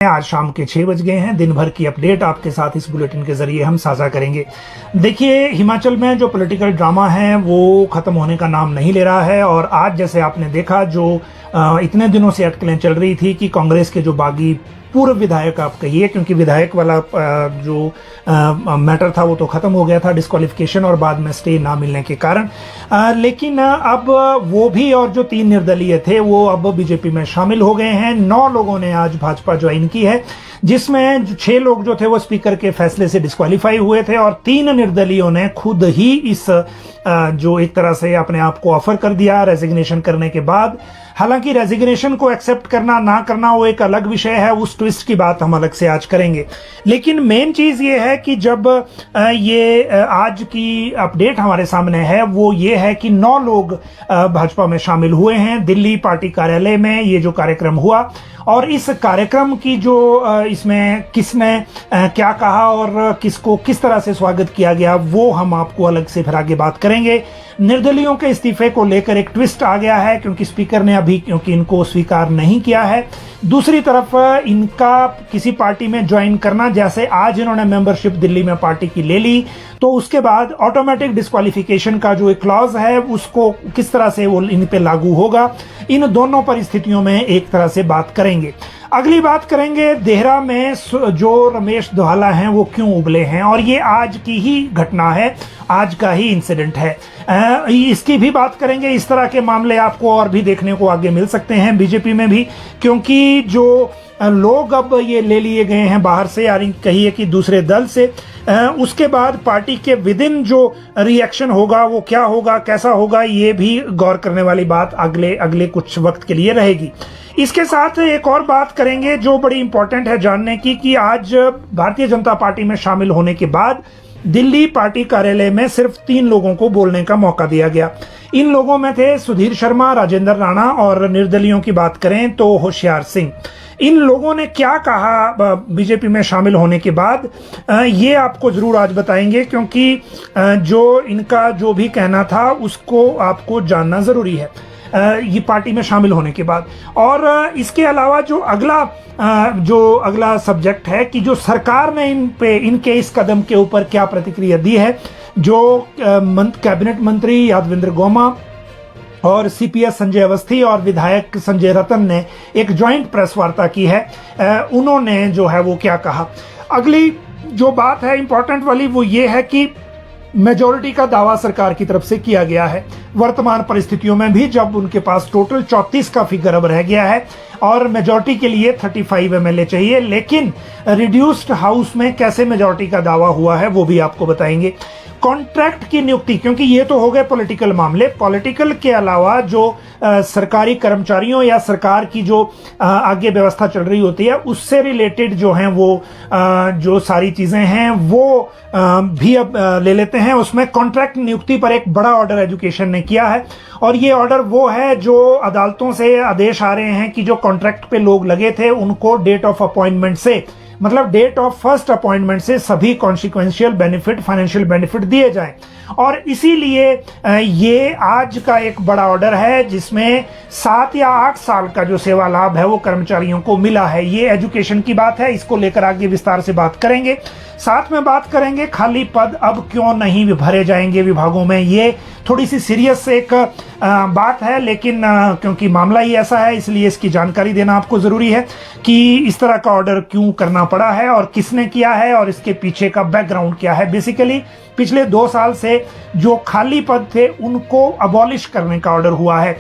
आज शाम के 6 बज गए हैं। दिन भर की अपडेट आपके साथ इस बुलेटिन के जरिए हम साझा करेंगे। देखिए, हिमाचल में जो पॉलिटिकल ड्रामा है वो खत्म होने का नाम नहीं ले रहा है और आज जैसे आपने देखा जो इतने दिनों से अटकलें चल रही थी कि कांग्रेस के जो बागी पूर्व विधायक आप कहिए, क्योंकि विधायक वाला जो मैटर था वो तो खत्म हो गया था डिस्क्वालिफिकेशन और बाद में स्टे ना मिलने के कारण, लेकिन अब वो भी और जो 3 निर्दलीय थे वो अब बीजेपी में शामिल हो गए हैं। 9 लोगों ने आज भाजपा ज्वाइन की है, जिसमें 6 लोग जो थे वो स्पीकर के फैसले से डिस्क्वालीफाई हुए थे और 3 निर्दलीयों ने खुद ही इस जो एक तरह से अपने आप को ऑफर कर दिया रेजिग्नेशन करने के बाद। हालांकि रेजिग्नेशन को एक्सेप्ट करना ना करना वो एक अलग विषय है, उस ट्विस्ट की बात हम अलग से आज करेंगे। लेकिन मेन चीज ये है कि जब ये आज की अपडेट हमारे सामने है वो ये है कि 9 लोग भाजपा में शामिल हुए हैं। दिल्ली पार्टी कार्यालय में ये जो कार्यक्रम हुआ और इस कार्यक्रम की जो इसमें किसने क्या कहा और किसको किस तरह से स्वागत किया गया वो हम आपको अलग से फिर आगे बात करेंगे। निर्दलीयों के इस्तीफे को लेकर एक ट्विस्ट आ गया है क्योंकि स्पीकर ने अभी क्योंकि इनको स्वीकार नहीं किया है। दूसरी तरफ इनका किसी पार्टी में ज्वाइन करना, जैसे आज इन्होंने मेंबरशिप दिल्ली में पार्टी की ले ली तो उसके बाद ऑटोमेटिक डिस्क्वालिफिकेशन का जो एक क्लॉज है उसको किस तरह से वो इन पे लागू होगा, इन दोनों परिस्थितियों में एक तरह से बात करेंगे। अगली बात करेंगे देहरा में जो रमेश दोहाला हैं वो क्यों उबले हैं और ये आज की ही घटना है, आज का ही इंसिडेंट है, इसकी भी बात करेंगे। इस तरह के मामले आपको और भी देखने को आगे मिल सकते हैं बीजेपी में भी, क्योंकि जो लोग अब ये ले लिए गए हैं बाहर से या कहिए कि दूसरे दल से, उसके बाद पार्टी के विदिन जो रिएक्शन होगा वो क्या होगा, कैसा होगा, ये भी गौर करने वाली बात अगले कुछ वक्त के लिए रहेगी। इसके साथ एक और बात करेंगे जो बड़ी इंपॉर्टेंट है जानने की कि आज भारतीय जनता पार्टी में शामिल होने के बाद दिल्ली पार्टी कार्यालय में सिर्फ 3 लोगों को बोलने का मौका दिया गया। इन लोगों में थे सुधीर शर्मा, राजेंद्र राणा और निर्दलियों की बात करें तो होशियार सिंह। इन लोगों ने क्या कहा बीजेपी में शामिल होने के बाद, ये आपको जरूर आज बताएंगे, क्योंकि जो इनका जो भी कहना था उसको आपको जानना जरूरी है ये पार्टी में शामिल होने के बाद। और इसके अलावा जो अगला सब्जेक्ट है कि जो सरकार ने इनके इस कदम के ऊपर क्या प्रतिक्रिया दी है। जो कैबिनेट मंत्री यादवेंद्र गोमा और सीपीएस संजय अवस्थी और विधायक संजय रतन ने एक ज्वाइंट प्रेस वार्ता की है, उन्होंने जो है वो क्या कहा। अगली जो बात है इंपॉर्टेंट वाली वो ये है कि मेजॉरिटी का दावा सरकार की तरफ से किया गया है वर्तमान परिस्थितियों में भी, जब उनके पास टोटल 34 का फिगर अब रह गया है और मेजॉरिटी के लिए 35 एमएलए चाहिए। लेकिन रिड्यूस्ड हाउस में कैसे मेजॉरिटी का दावा हुआ है वो भी आपको बताएंगे। कॉन्ट्रैक्ट की नियुक्ति, क्योंकि ये तो हो गए पॉलिटिकल मामले, पॉलिटिकल के अलावा जो सरकारी कर्मचारियों या सरकार की जो आगे व्यवस्था चल रही होती है उससे रिलेटेड जो हैं वो जो सारी चीजें हैं वो भी अब ले लेते हैं। उसमें कॉन्ट्रैक्ट नियुक्ति पर एक बड़ा ऑर्डर एजुकेशन ने किया है और ये ऑर्डर वो है जो अदालतों से आदेश आ रहे हैं कि जो कॉन्ट्रैक्ट पे लोग लगे थे उनको डेट ऑफ अपॉइंटमेंट से, मतलब डेट ऑफ फर्स्ट अपॉइंटमेंट से सभी कॉन्सिक्वेंशियल बेनिफिट, फाइनेंशियल बेनिफिट दिए जाएं। और इसीलिए ये आज का एक बड़ा ऑर्डर है जिसमें 7 या 8 साल का जो सेवा लाभ है वो कर्मचारियों को मिला है। ये एजुकेशन की बात है, इसको लेकर आगे विस्तार से बात करेंगे। साथ में बात करेंगे खाली पद अब क्यों नहीं भरे जाएंगे विभागों में। ये थोड़ी सी सीरियस एक बात है, लेकिन क्योंकि मामला ही ऐसा है इसलिए इसकी जानकारी देना आपको जरूरी है कि इस तरह का ऑर्डर क्यों करना पड़ा है और किसने किया है और इसके पीछे का बैकग्राउंड क्या है। बेसिकली पिछले 2 साल से जो खाली पद थे उनको अबॉलिश करने का ऑर्डर हुआ है।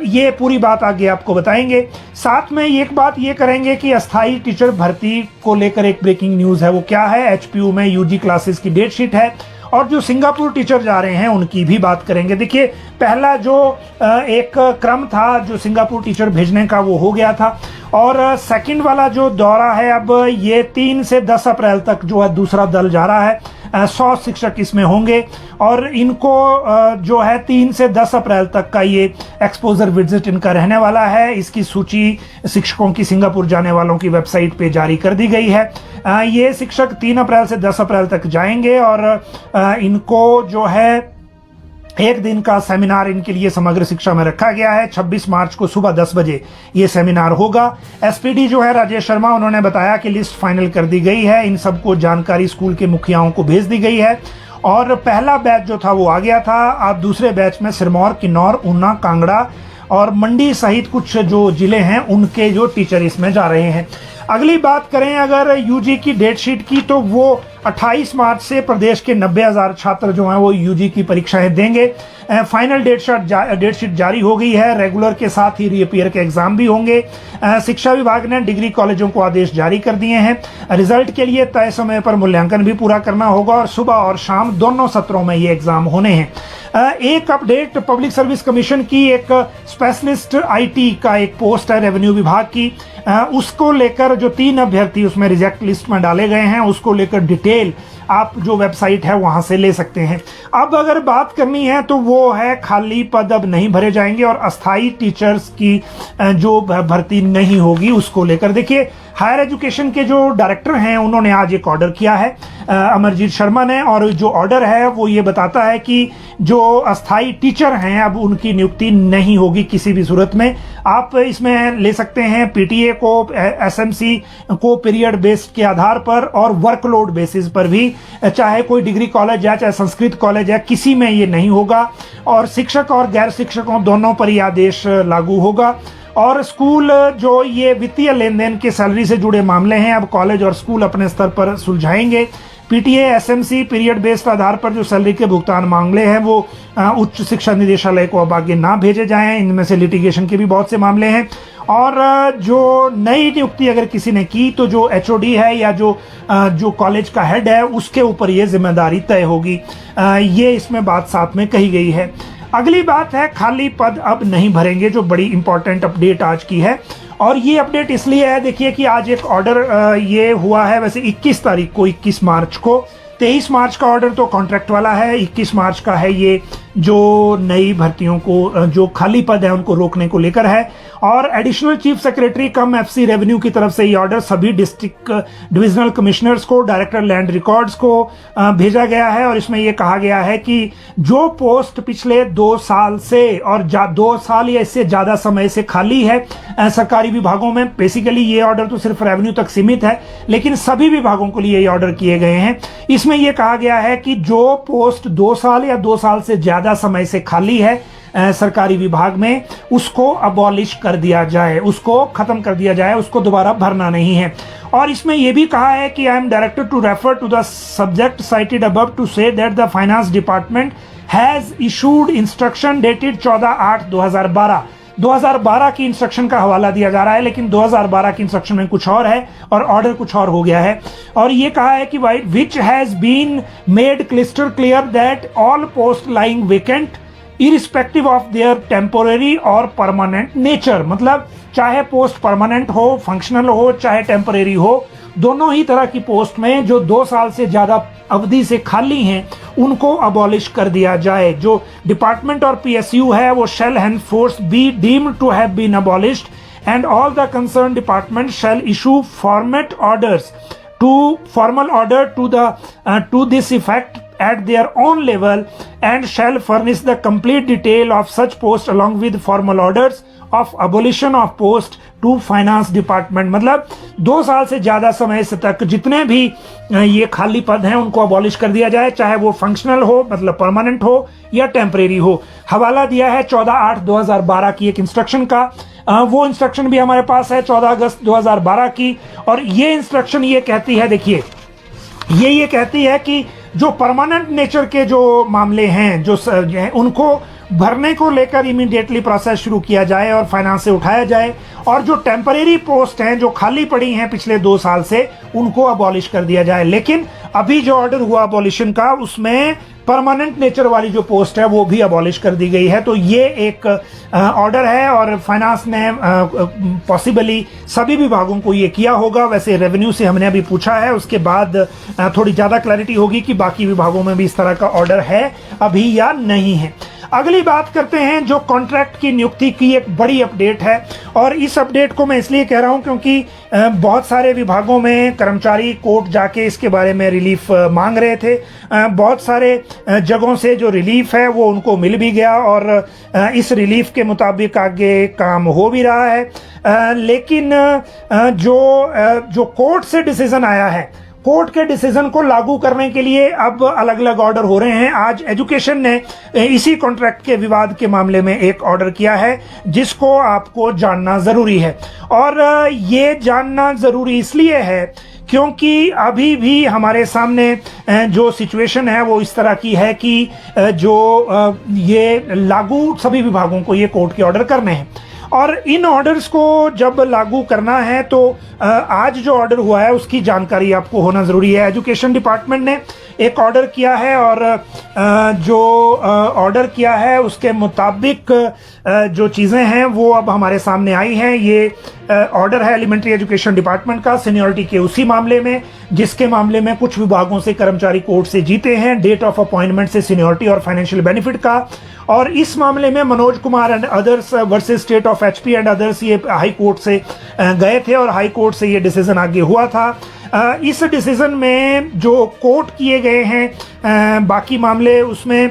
ये पूरी बात आगे आपको बताएंगे। साथ में एक बात ये करेंगे कि अस्थाई टीचर भर्ती को लेकर एक ब्रेकिंग न्यूज है, वो क्या है। एचपीयू में यूजी क्लासेस की डेट शीट है और जो सिंगापुर टीचर जा रहे हैं उनकी भी बात करेंगे। देखिए, पहला जो एक क्रम था जो सिंगापुर टीचर भेजने का वो हो गया था और सेकंड वाला जो दौरा है अब ये 3 से 10 अप्रैल तक जो है दूसरा दल जा रहा है। 100 शिक्षक इसमें होंगे और इनको जो है 3 से 10 अप्रैल तक का ये एक्सपोजर विजिट इनका रहने वाला है। इसकी सूची शिक्षकों की सिंगापुर जाने वालों की वेबसाइट पे जारी कर दी गई है। ये शिक्षक 3 अप्रैल से 10 अप्रैल तक जाएंगे और इनको जो है एक दिन का सेमिनार इनके लिए समग्र शिक्षा में रखा गया है। 26 मार्च को सुबह 10 बजे ये सेमिनार होगा। एसपीडी जो है राजेश शर्मा, उन्होंने बताया कि लिस्ट फाइनल कर दी गई है, इन सबको जानकारी स्कूल के मुखियाओं को भेज दी गई है और पहला बैच जो था वो आ गया था। अब दूसरे बैच में सिरमौर, किन्नौर, ऊना, कांगड़ा और मंडी सहित कुछ जो जिले हैं उनके जो टीचर इसमें जा रहे हैं। अगली बात करें अगर यूजी की डेट शीट की, तो वो 28 मार्च से प्रदेश के 90,000 छात्र जो हैं वो यूजी की परीक्षाएं देंगे। फाइनल डेट शीट जारी हो गई है। रेगुलर के साथ ही रीअपियर के एग्जाम भी होंगे। शिक्षा विभाग ने डिग्री कॉलेजों को आदेश जारी कर दिए हैं। रिजल्ट के लिए तय समय पर मूल्यांकन भी पूरा करना होगा और सुबह और शाम दोनों सत्रों में ये एग्जाम होने हैं। एक अपडेट, पब्लिक सर्विस कमीशन की एक स्पेशलिस्ट आईटी का एक पोस्ट है रेवेन्यू विभाग की, उसको लेकर जो 3 अभ्यर्थी उसमें रिजेक्ट लिस्ट में डाले गए हैं, उसको लेकर डिटेल आप जो वेबसाइट है वहां से ले सकते हैं। अब अगर बात करनी है तो वो है खाली पद अब नहीं भरे जाएंगे और अस्थाई टीचर्स की जो भर्ती नहीं होगी उसको लेकर। देखिए, हायर एजुकेशन के जो डायरेक्टर हैं उन्होंने आज एक ऑर्डर किया है अमरजीत शर्मा ने, और जो ऑर्डर है वो ये बताता है कि जो अस्थाई टीचर हैं अब उनकी नियुक्ति नहीं होगी किसी भी सूरत में। आप इसमें ले सकते हैं पीटीए को, एसएमसी को पीरियड बेस्ड के आधार पर और वर्कलोड बेसिस पर भी, चाहे कोई डिग्री कॉलेज है चाहे संस्कृत कॉलेज है, किसी में ये नहीं होगा और शिक्षक और गैर शिक्षकों दोनों पर ये आदेश लागू होगा। और स्कूल जो ये वित्तीय लेन देन के सैलरी से जुड़े मामले हैं अब कॉलेज और स्कूल अपने स्तर पर सुलझाएंगे। पीटीए, एसएमसी पीरियड बेस्ड आधार पर जो सैलरी के भुगतान मामले हैं वो उच्च शिक्षा निदेशालय को अब आगे ना भेजे जाएं। इनमें से लिटिगेशन के भी बहुत से मामले हैं। और जो नई नियुक्ति अगर किसी ने की तो जो एचओडी है या जो कॉलेज का हेड है उसके ऊपर ये जिम्मेदारी तय होगी। ये इसमें बात साथ में कही गई है। अगली बात है खाली पद अब नहीं भरेंगे, जो बड़ी इंपॉर्टेंट अपडेट आज की है। और ये अपडेट इसलिए है, देखिए कि आज एक ऑर्डर ये हुआ है, वैसे 21 तारीख को, 21 मार्च को, 23 मार्च का ऑर्डर तो कॉन्ट्रैक्ट वाला है, 21 मार्च का है ये जो नई भर्तियों को, जो खाली पद है उनको रोकने को लेकर है। और एडिशनल चीफ सेक्रेटरी कम एफसी रेवेन्यू की तरफ से ये ऑर्डर सभी डिस्ट्रिक्ट डिविजनल कमिश्नर्स को, डायरेक्टर लैंड रिकॉर्ड्स को भेजा गया है। और इसमें यह कहा गया है कि जो पोस्ट पिछले 2 साल से और 2 साल या इससे ज्यादा समय से खाली है सरकारी विभागों में, बेसिकली ये ऑर्डर तो सिर्फ रेवेन्यू तक सीमित है लेकिन सभी विभागों के लिए ये ऑर्डर किए गए हैं। इसमें यह कहा गया है कि जो पोस्ट 2 साल या 2 साल से ज्यादा समय से खाली है सरकारी विभाग में, उसको अबॉलिश कर दिया जाए, उसको खत्म कर दिया जाए, उसको दोबारा भरना नहीं है। और इसमें यह भी कहा है कि I am directed to refer to the subject cited above to say that the finance department has issued instruction dated 14/8/2012। 2012 की इंस्ट्रक्शन का हवाला दिया जा रहा है लेकिन 2012 की इंस्ट्रक्शन में कुछ और है और ऑर्डर कुछ और हो गया है। और ये कहा है कि विच हैज बीन मेड क्लिस्टर clear that all post lying vacant irrespective of their temporary और परमानेंट नेचर, मतलब चाहे पोस्ट परमानेंट हो, फंक्शनल हो, चाहे टेम्परेरी हो, दोनों ही तरह की पोस्ट में जो 2 साल से ज्यादा अवधि से खाली हैं उनको अबॉलिश कर दिया जाए। जो डिपार्टमेंट और पीएसयू है वो shall henceforth be deemed to have been abolished and all the concern department shall issue formal order to this effect at their own level and shall furnish the complete detail of such post along with formal orders of abolition of post to finance department। मतलब 2 साल से ज्यादा समय से तक जितने भी ये खाली पद हैं उनको अबॉलिश कर दिया जाए, चाहे वो फंक्शनल हो मतलब परमानेंट हो या टेम्परेरी हो। हवाला दिया है 14/8/2012 की एक इंस्ट्रक्शन का। वो इंस्ट्रक्शन भी हमारे पास है 14 अगस्त 2012 की। और ये इंस्ट्रक्शन ये कहती है, देखिए ये कहती है कि जो परमानेंट नेचर के जो मामले हैं जो उनको भरने को लेकर इमीडिएटली प्रोसेस शुरू किया जाए और फाइनेंस से उठाया जाए, और जो टेम्परेरी पोस्ट हैं जो खाली पड़ी हैं पिछले 2 साल से उनको अबॉलिश कर दिया जाए। लेकिन अभी जो ऑर्डर हुआ अबॉलिशन का उसमें परमानेंट नेचर वाली जो पोस्ट है वो भी अबॉलिश कर दी गई है। तो ये एक ऑर्डर है और फाइनेंस ने पॉसिबली सभी विभागों को ये किया होगा। वैसे रेवेन्यू से हमने अभी पूछा है, उसके बाद थोड़ी ज्यादा क्लैरिटी होगी कि बाकी विभागों में भी इस तरह का ऑर्डर है अभी या नहीं है। अगली बात करते हैं जो कॉन्ट्रैक्ट की नियुक्ति की एक बड़ी अपडेट है, और इस अपडेट को मैं इसलिए कह रहा हूं क्योंकि बहुत सारे विभागों में कर्मचारी कोर्ट जाके इसके बारे में रिलीफ मांग रहे थे। बहुत सारे जगहों से जो रिलीफ है वो उनको मिल भी गया और इस रिलीफ के मुताबिक आगे काम हो भी रहा है। लेकिन जो कोर्ट से डिसीजन आया है, कोर्ट के डिसीजन को लागू करने के लिए अब अलग अलग ऑर्डर हो रहे हैं। आज एजुकेशन ने इसी कॉन्ट्रैक्ट के विवाद के मामले में एक ऑर्डर किया है जिसको आपको जानना जरूरी है, और ये जानना जरूरी इसलिए है क्योंकि अभी भी हमारे सामने जो सिचुएशन है वो इस तरह की है कि जो ये लागू सभी विभागों को ये कोर्ट के ऑर्डर करने हैं, और इन ऑर्डर्स को जब लागू करना है तो आज जो ऑर्डर हुआ है उसकी जानकारी आपको होना ज़रूरी है। एजुकेशन डिपार्टमेंट ने एक ऑर्डर किया है और जो ऑर्डर किया है उसके मुताबिक जो चीज़ें हैं वो अब हमारे सामने आई हैं। ये ऑर्डर है एलिमेंट्री एजुकेशन डिपार्टमेंट का सीनियरिटी के उसी मामले में जिसके मामले में कुछ विभागों से कर्मचारी कोर्ट से जीते हैं, डेट ऑफ अपॉइंटमेंट से सीनियरिटी और फाइनेंशियल बेनिफिट का। और इस मामले में Manoj Kumar and others versus State of HP and others ये हाई कोर्ट से गए थे और हाई कोर्ट से ये डिसीजन आगे हुआ था। इस डिसीजन में जो कोर्ट किए गए हैं बाकी मामले, उसमें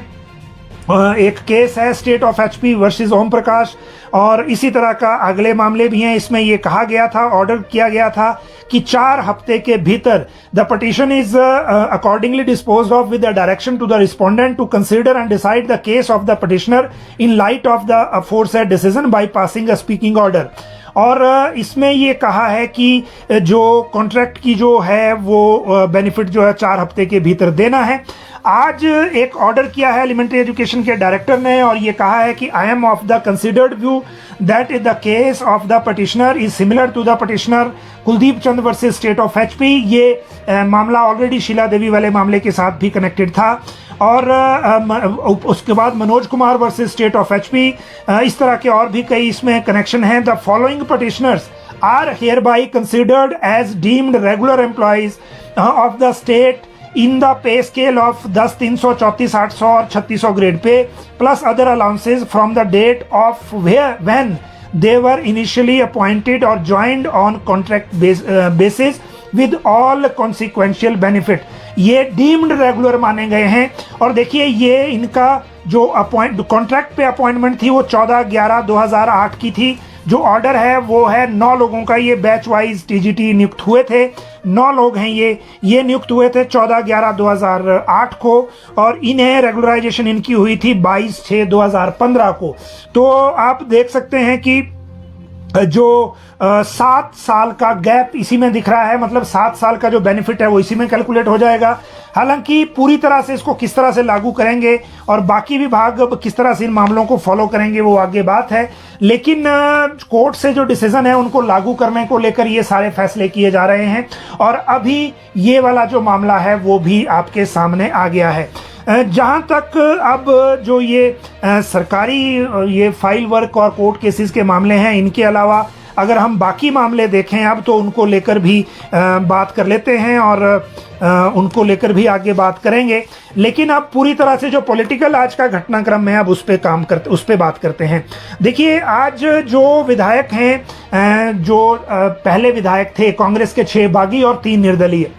एक केस है state of HP versus Om Prakash, और इसी तरह का अगले मामले भी हैं। इसमें ये कहा गया था, ऑर्डर किया गया था कि 4 हफ्ते के भीतर the petition is accordingly disposed of with the direction to the respondent to consider and decide the case of the petitioner in light of the aforesaid decision by passing a speaking order. और इसमें ये कहा है कि जो contract की जो है वो बेनिफिट जो है 4 हफ्ते के भीतर देना है। आज एक ऑर्डर किया है एलिमेंट्री एजुकेशन के डायरेक्टर ने और ये कहा है कि I am of the considered view that the case of the petitioner is similar to the petitioner Kuldeep Chand versus State of HP. ये मामला ऑलरेडी शीला देवी वाले मामले के साथ भी कनेक्टेड था, और उसके बाद Manoj Kumar versus State of HP, इस तरह के और भी कई इसमें कनेक्शन हैं। The following petitioners are hereby considered as deemed regular employees of the state in the pay scale of 10, 334, 800 और 3600 grade pay plus other allowances from the date of when they were initially appointed or joined on contract basis with all consequential benefit। ये deemed regular माने गए हैं। और देखिए ये इनका जो कॉन्ट्रैक्ट पे अपॉइंटमेंट थी वो 14/11/2008 की थी। जो ऑर्डर है वो है 9 लोगों का, ये बैच वाइज टीजीटी नियुक्त हुए थे, 9 लोग हैं ये नियुक्त हुए थे 14/11/2008 को, और इन्हें रेगुलराइजेशन इनकी हुई थी 22/6/2015 को। तो आप देख सकते हैं कि जो 7 साल का गैप इसी में दिख रहा है, मतलब 7 साल का जो बेनिफिट है वो इसी में कैलकुलेट हो जाएगा। हालांकि पूरी तरह से इसको किस तरह से लागू करेंगे और बाकी विभाग किस तरह से इन मामलों को फॉलो करेंगे वो आगे बात है, लेकिन कोर्ट से जो डिसीजन है उनको लागू करने को लेकर ये सारे फैसले किए जा रहे हैं। और अभी ये वाला जो मामला है वो भी आपके सामने आ गया है। जहाँ तक अब जो ये सरकारी ये फाइल वर्क और कोर्ट केसेस के मामले हैं, इनके अलावा अगर हम बाकी मामले देखें अब तो उनको लेकर भी बात कर लेते हैं और उनको लेकर भी आगे बात करेंगे। लेकिन अब पूरी तरह से जो पॉलिटिकल आज का घटनाक्रम है अब उस पे बात करते हैं। देखिए आज जो विधायक हैं, जो पहले विधायक थे कांग्रेस के 6 बागी और 3 निर्दलीय,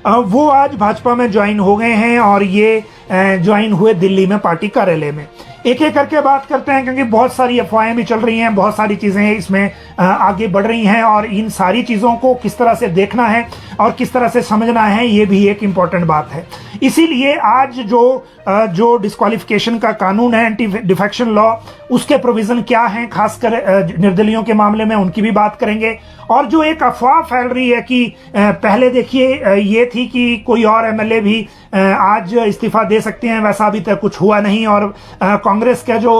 वो आज भाजपा में ज्वाइन हो गए हैं और ये ज्वाइन हुए दिल्ली में पार्टी कार्यालय में। एक एक करके बात करते हैं क्योंकि बहुत सारी अफवाहें भी चल रही हैं, बहुत सारी चीज़ें इसमें आगे बढ़ रही हैं और इन सारी चीज़ों को किस तरह से देखना है और किस तरह से समझना है ये भी एक इम्पॉर्टेंट बात है। इसीलिए आज जो डिस्क्वालिफिकेशन का कानून है, एंटी डिफेक्शन लॉ, उसके प्रोविज़न क्या हैं खासकर निर्दलियों के मामले में, उनकी भी बात करेंगे। और जो एक अफवाह फैल रही है कि पहले देखिए ये थी कि कोई और एमएलए भी आज इस्तीफा दे सकते हैं, वैसा अभी तक कुछ हुआ नहीं। और कांग्रेस का जो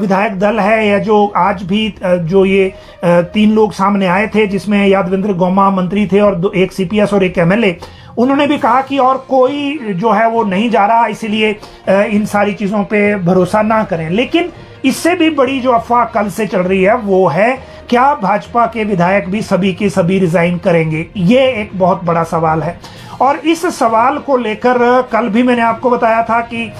विधायक दल है या जो आज भी जो ये 3 लोग सामने आए थे जिसमें यादवेंद्र गौमा मंत्री थे और एक सीपीएस और एक एमएलए, उन्होंने भी कहा कि और कोई जो है वो नहीं जा रहा, इसीलिए इन सारी चीज़ों पे भरोसा ना करें। लेकिन इससे भी बड़ी जो अफवाह कल से चल रही है वो है क्या भाजपा के विधायक भी सभी के सभी रिजाइन करेंगे, ये एक बहुत बड़ा सवाल है। और इस सवाल को लेकर कल भी मैंने आपको बताया था कि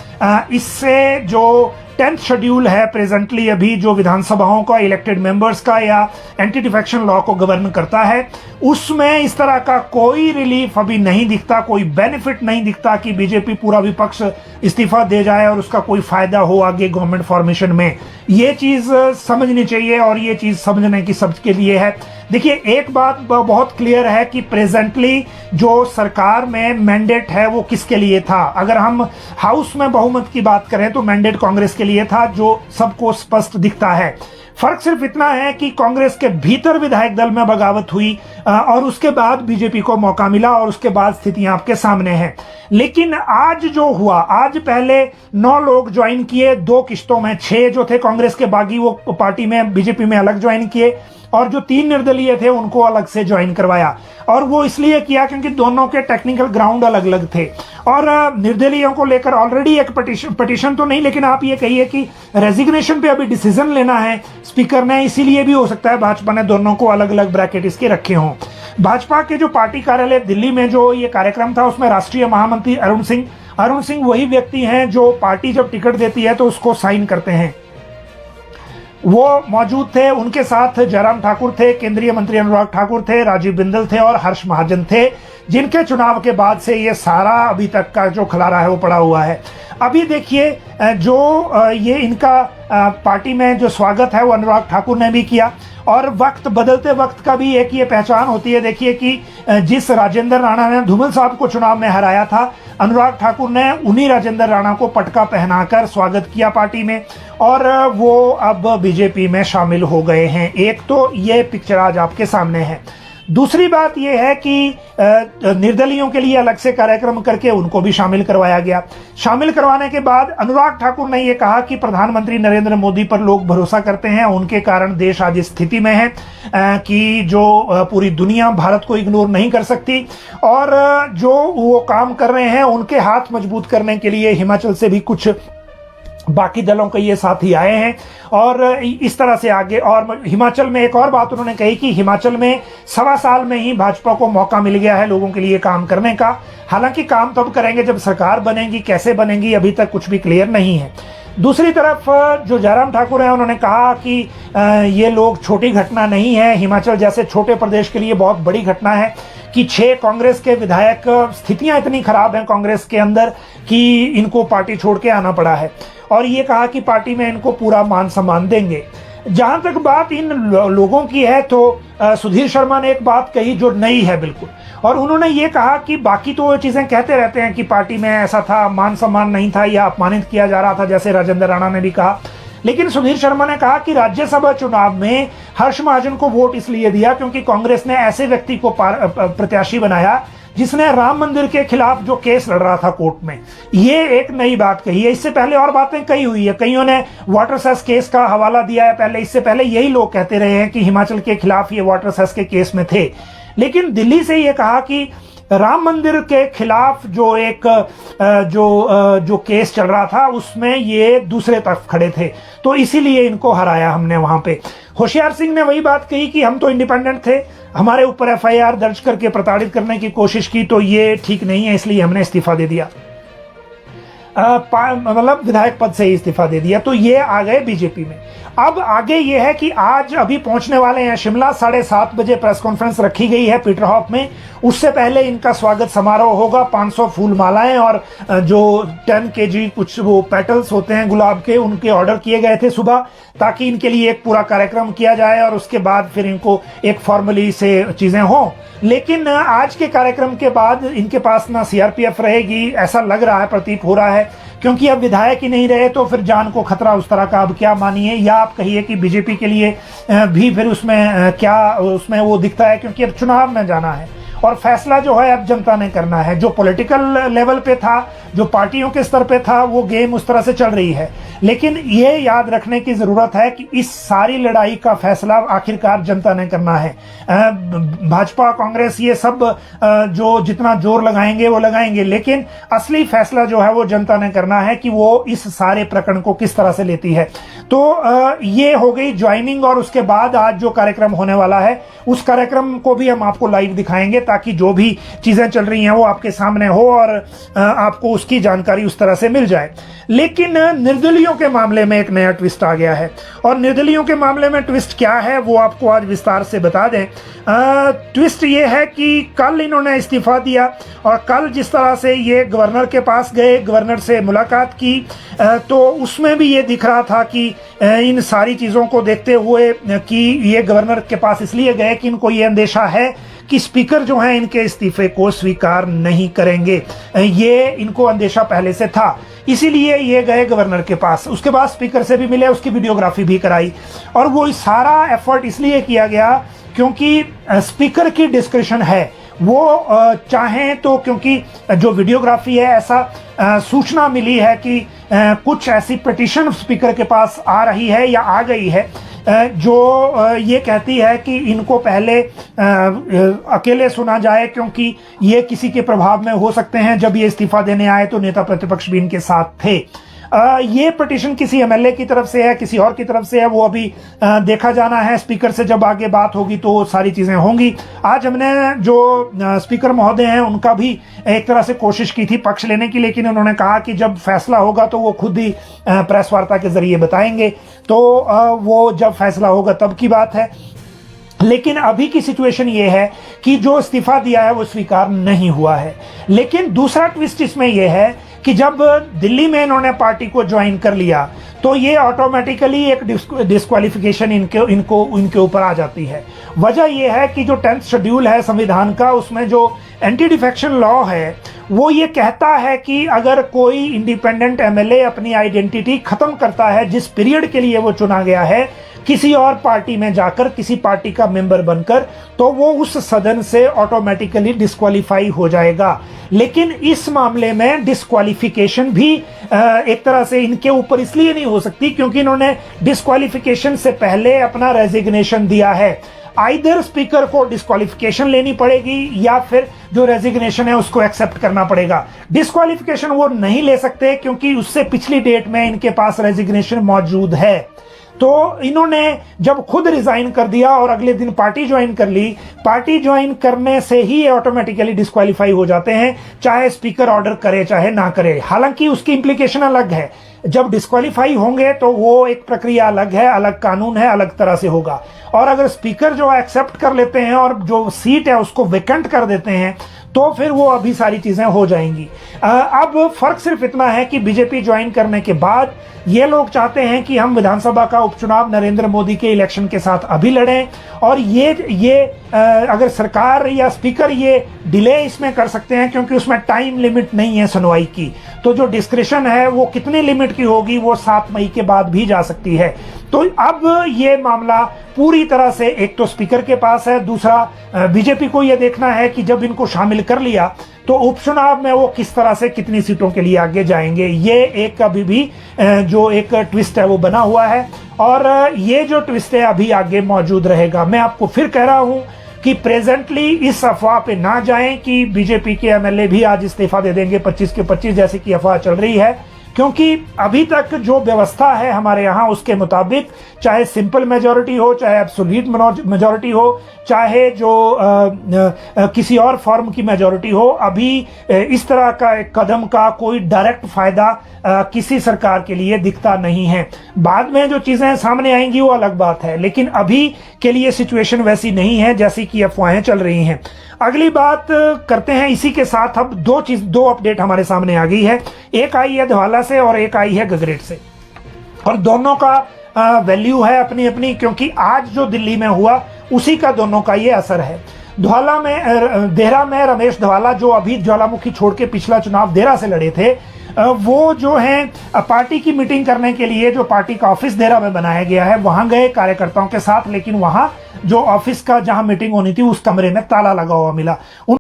इससे जो 10th शेड्यूल है प्रेजेंटली अभी जो विधानसभाओं का इलेक्टेड मेंबर्स का या एंटी डिफेक्शन लॉ को गवर्न करता है, उसमें इस तरह का कोई रिलीफ अभी नहीं दिखता, कोई बेनिफिट नहीं दिखता कि बीजेपी पूरा विपक्ष इस्तीफा दे जाए और उसका कोई फायदा हो आगे गवर्नमेंट फॉर्मेशन में। ये चीज समझनी चाहिए और ये चीज समझने की सबके लिए है। देखिए, एक बात बहुत क्लियर है कि प्रेजेंटली जो सरकार में मैंडेट है वो किसके लिए था। अगर हम हाउस में बहुमत की बात करें तो मैंडेट कांग्रेस के लिए था, जो सबको स्पष्ट दिखता है। फर्क सिर्फ इतना है कि कांग्रेस के भीतर विधायक दल में बगावत हुई और उसके बाद बीजेपी को मौका मिला और उसके बाद स्थितियां आपके सामने हैं। लेकिन आज जो हुआ, आज पहले 9 लोग ज्वाइन किए, 2 किश्तों में 6 जो थे कांग्रेस के, बागी वो पार्टी में बीजेपी में अलग ज्वाइन किए, और जो 3 निर्दलीय थे उनको अलग से ज्वाइन करवाया। और वो इसलिए किया क्योंकि दोनों के टेक्निकल ग्राउंड अलग अलग थे। और निर्दलीयों को लेकर ऑलरेडी एक पिटीशन तो नहीं, लेकिन आप ये कहिए कि रेजिग्नेशन पे अभी डिसीजन लेना है स्पीकर ने, इसीलिए भी हो सकता है भाजपा ने दोनों को अलग अलग ब्रैकेट इसके रखे हों। भाजपा के जो पार्टी कार्यालय दिल्ली में जो ये कार्यक्रम था उसमें राष्ट्रीय महामंत्री अरुण सिंह वही व्यक्ति हैं जो पार्टी जब टिकट देती है तो उसको साइन करते हैं, वो मौजूद थे। उनके साथ जयराम ठाकुर थे, केंद्रीय मंत्री अनुराग ठाकुर थे, राजीव बिंदल थे और हर्ष महाजन थे, जिनके चुनाव के बाद से ये सारा अभी तक का जो खलारा है वो पड़ा हुआ है। अभी देखिए, जो ये इनका पार्टी में जो स्वागत है वो अनुराग ठाकुर ने भी किया, और वक्त बदलते वक्त का भी एक ये पहचान होती है। देखिए कि जिस राजेंद्र राणा ने धूमल साहब को चुनाव में हराया था, अनुराग ठाकुर ने उन्हीं राजेंद्र राणा को पटका पहनाकर स्वागत किया पार्टी में, और वो अब बीजेपी में शामिल हो गए हैं। एक तो ये पिक्चर आज आपके सामने है। दूसरी बात यह है कि निर्दलीयों के लिए अलग से कार्यक्रम करके उनको भी शामिल करवाया गया। शामिल करवाने के बाद अनुराग ठाकुर ने यह कहा कि प्रधानमंत्री नरेंद्र मोदी पर लोग भरोसा करते हैं, उनके कारण देश आज इस स्थिति में है कि जो पूरी दुनिया भारत को इग्नोर नहीं कर सकती, और जो वो काम कर रहे हैं उनके हाथ मजबूत करने के लिए हिमाचल से भी कुछ बाकी दलों के ये साथी आए हैं, और इस तरह से आगे। और हिमाचल में एक और बात उन्होंने कही कि हिमाचल में 1.25 साल में ही भाजपा को मौका मिल गया है लोगों के लिए काम करने का। हालांकि काम तब करेंगे जब सरकार बनेगी, कैसे बनेगी अभी तक कुछ भी क्लियर नहीं है। दूसरी तरफ जो जयराम ठाकुर हैं उन्होंने कहा कि ये लोग छोटी घटना नहीं है, हिमाचल जैसे छोटे प्रदेश के लिए बहुत बड़ी घटना है कि 6 कांग्रेस के विधायक, स्थितियां इतनी खराब हैं कांग्रेस के अंदर कि इनको पार्टी छोड़ के आना पड़ा है, और ये कहा कि पार्टी में इनको पूरा मान सम्मान देंगे। जहां तक बात इन लोगों की है तो सुधीर शर्मा ने एक बात कही जो नई है बिल्कुल, और उन्होंने ये कहा कि बाकी तो चीजें कहते रहते हैं कि पार्टी में ऐसा था, मान सम्मान नहीं था या अपमानित किया जा रहा था, जैसे राजेंद्र राणा ने भी कहा। लेकिन सुधीर शर्मा ने कहा कि राज्यसभा चुनाव में हर्ष महाजन को वोट इसलिए दिया क्योंकि कांग्रेस ने ऐसे व्यक्ति को प्रत्याशी बनाया जिसने राम मंदिर के खिलाफ जो केस लड़ रहा था कोर्ट में। ये एक नई बात कही है। इससे पहले और बातें कही हुई है, कईयों ने वाटर सेस केस का हवाला दिया है पहले। इससे पहले यही लोग कहते रहे हैं कि हिमाचल के खिलाफ ये वाटर सेस के केस में थे। लेकिन दिल्ली से ये कहा कि राम मंदिर के खिलाफ जो एक जो केस चल रहा था उसमें ये दूसरे तरफ खड़े थे, तो इसीलिए इनको हराया हमने वहां पे। होशियार सिंह ने वही बात कही कि हम तो इंडिपेंडेंट थे, हमारे ऊपर एफआईआर दर्ज करके प्रताड़ित करने की कोशिश की, तो ये ठीक नहीं है, इसलिए हमने इस्तीफा दे दिया, मतलब विधायक पद से ही इस्तीफा दे दिया। तो ये आ गए बीजेपी में। अब आगे ये है कि आज अभी पहुंचने वाले हैं शिमला, 7:30 बजे प्रेस कॉन्फ्रेंस रखी गई है पीटरहॉफ में। उससे पहले इनका स्वागत समारोह होगा, 500 फूल मालाएं और जो 10 kg कुछ वो पेटल्स होते हैं गुलाब के, उनके ऑर्डर किए गए थे सुबह, ताकि इनके लिए एक पूरा कार्यक्रम किया जाए और उसके बाद फिर इनको एक फॉर्मली से चीजें हों। लेकिन आज के कार्यक्रम के बाद इनके पास ना सीआरपीएफ रहेगी, ऐसा लग रहा है, प्रतीत हो रहा है, क्योंकि अब विधायक ही नहीं रहे तो फिर जान को खतरा उस तरह का अब क्या मानिए, या आप कहिए कि बीजेपी के लिए भी फिर उसमें क्या उसमें वो दिखता है, क्योंकि अब चुनाव में जाना है और फैसला जो है अब जनता ने करना है। जो पॉलिटिकल लेवल पे था, जो पार्टियों के स्तर पे था, वो गेम उस तरह से चल रही है। लेकिन ये याद रखने की जरूरत है कि इस सारी लड़ाई का फैसला आखिरकार जनता ने करना है। भाजपा, कांग्रेस, ये सब जो जितना जोर लगाएंगे वो लगाएंगे, लेकिन असली फैसला जो है वो जनता ने करना है कि वो इस सारे प्रकरण को किस तरह से लेती है। तो ये हो गई ज्वाइनिंग, और उसके बाद आज जो कार्यक्रम होने वाला है उस कार्यक्रम को भी हम आपको लाइव दिखाएंगे, ताकि जो भी चीजें चल रही हैं वो आपके सामने हो और आपको उसकी जानकारी उस तरह से मिल जाए। लेकिन निर्दलीयों के मामले में एक नया ट्विस्ट आ गया है, और निर्दलीयों के मामले में ट्विस्ट क्या है वो आपको आज विस्तार से बता दें। ट्विस्ट ये है कि कल इन्होंने इस्तीफा दिया, और कल जिस तरह से ये गवर्नर के पास गए, गवर्नर से मुलाकात की, तो उसमें भी ये दिख रहा था कि इन सारी चीज़ों को देखते हुए कि ये गवर्नर के पास इसलिए गए कि इनको ये अंदेशा है कि स्पीकर जो हैं इनके इस्तीफे को स्वीकार नहीं करेंगे। ये इनको अंदेशा पहले से था, इसीलिए ये गए गवर्नर के पास। उसके बाद स्पीकर से भी मिले, उसकी वीडियोग्राफी भी कराई, और वो सारा एफर्ट इसलिए किया गया क्योंकि स्पीकर की डिस्क्रिप्शन है, वो चाहें तो, क्योंकि जो वीडियोग्राफी है, ऐसा सूचना मिली है कि कुछ ऐसी पिटीशन स्पीकर के पास आ रही है या आ गई है जो ये कहती है कि इनको पहले अकेले सुना जाए, क्योंकि ये किसी के प्रभाव में हो सकते हैं। जब ये इस्तीफा देने आए तो नेता प्रतिपक्ष भी इनके साथ थे। ये पिटीशन किसी एमएलए की तरफ से है, किसी और की तरफ से है, वो अभी देखा जाना है। स्पीकर से जब आगे बात होगी तो सारी चीजें होंगी। आज हमने जो स्पीकर महोदय हैं उनका भी एक तरह से कोशिश की थी पक्ष लेने की, लेकिन उन्होंने कहा कि जब फैसला होगा तो वो खुद ही प्रेस वार्ता के जरिए बताएंगे, तो वो जब फैसला होगा तब की बात है। लेकिन अभी की सिचुएशन ये है कि जो इस्तीफा दिया है वो स्वीकार नहीं हुआ है। लेकिन दूसरा ट्विस्ट इसमें यह है कि जब दिल्ली में इन्होंने पार्टी को ज्वाइन कर लिया तो ये ऑटोमेटिकली एक डिस्क्वालिफिकेशन इनके ऊपर आ जाती है। वजह यह है कि जो 10th शेड्यूल है संविधान का, उसमें जो एंटी डिफेक्शन लॉ है वो ये कहता है कि अगर कोई इंडिपेंडेंट एमएलए अपनी आइडेंटिटी खत्म करता है जिस पीरियड के लिए वो चुना गया है, किसी और पार्टी में जाकर, किसी पार्टी का मेंबर बनकर, तो वो उस सदन से ऑटोमेटिकली डिस्क्वालीफाई हो जाएगा। लेकिन इस मामले में डिस्क्वालिफिकेशन भी एक तरह से इनके ऊपर इसलिए नहीं हो सकती क्योंकि इन्होंने डिस्क्वालिफिकेशन से पहले अपना रेजिग्नेशन दिया है। आइदर स्पीकर को डिस्क्वालिफिकेशन लेनी पड़ेगी या फिर जो रेजिग्नेशन है उसको एक्सेप्ट करना पड़ेगा। डिस्क्वालिफिकेशन वो नहीं ले सकते क्योंकि उससे पिछली डेट में इनके पास रेजिग्नेशन मौजूद है। तो इन्होंने जब खुद रिजाइन कर दिया और अगले दिन पार्टी ज्वाइन कर ली, पार्टी ज्वाइन करने से ही ऑटोमेटिकली डिस्क्वालीफाई हो जाते हैं, चाहे स्पीकर ऑर्डर करे चाहे ना करे। हालांकि उसकी इंप्लीकेशन अलग है, जब डिस्क्वालीफाई होंगे तो वो एक प्रक्रिया अलग है, अलग कानून है, अलग तरह से होगा। और अगर स्पीकर जो एक्सेप्ट कर लेते हैं और जो सीट है उसको वेकेंट कर देते हैं तो फिर वो अभी सारी चीजें हो जाएंगी। अब फर्क सिर्फ इतना है कि बीजेपी ज्वाइन करने के बाद ये लोग चाहते हैं कि हम विधानसभा का उपचुनाव नरेंद्र मोदी के इलेक्शन के साथ अभी लड़ें, और ये अगर सरकार या स्पीकर ये डिले इसमें कर सकते हैं क्योंकि उसमें टाइम लिमिट नहीं है सुनवाई की। तो जो डिस्क्रिशन है वो कितने लिमिट की होगी वो 7 मई के बाद भी जा सकती है। तो अब ये मामला पूरी तरह से एक तो स्पीकर के पास है, दूसरा बीजेपी को ये देखना है कि जब इनको शामिल कर लिया तो उपचुनाव में वो किस तरह से कितनी सीटों के लिए आगे जाएंगे। ये एक अभी भी जो एक ट्विस्ट है वो बना हुआ है, और ये जो ट्विस्ट है अभी आगे मौजूद रहेगा। मैं आपको फिर कह रहा हूं कि प्रेजेंटली इस अफवाह पे ना जाएं कि बीजेपी के एमएलए भी आज इस्तीफा दे देंगे 25 के 25 जैसे कि अफवाह चल रही है, क्योंकि अभी तक जो व्यवस्था है हमारे यहाँ उसके मुताबिक चाहे सिंपल मेजॉरिटी हो, चाहे एब्सोल्यूट मेजॉरिटी हो, चाहे जो किसी और फॉर्म की मेजॉरिटी हो, अभी इस तरह का एक कदम का कोई डायरेक्ट फायदा किसी सरकार के लिए दिखता नहीं है। बाद में जो चीजें सामने आएंगी वो अलग बात है, लेकिन अभी के लिए सिचुएशन वैसी नहीं है जैसी कि अफवाहें चल रही हैं। अगली बात करते हैं, इसी के साथ अब दो अपडेट हमारे सामने आ गई है। एक आई है धवाला से और एक आई है गगरेट से, और दोनों का वैल्यू है अपनी अपनी, क्योंकि आज जो दिल्ली में हुआ उसी का दोनों का ये असर है। देहरा में रमेश धवाला जो अभी ज्वालामुखी छोड़ के पिछला चुनाव देहरा से लड़े थे, वो जो हैं पार्टी की मीटिंग करने के लिए जो पार्टी का ऑफिस देहरा में बनाया गया है वहां गए कार्यकर्ताओं के साथ, लेकिन वहां जो ऑफिस का जहां मीटिंग होनी थी उस कमरे में ताला लगा हुआ मिला।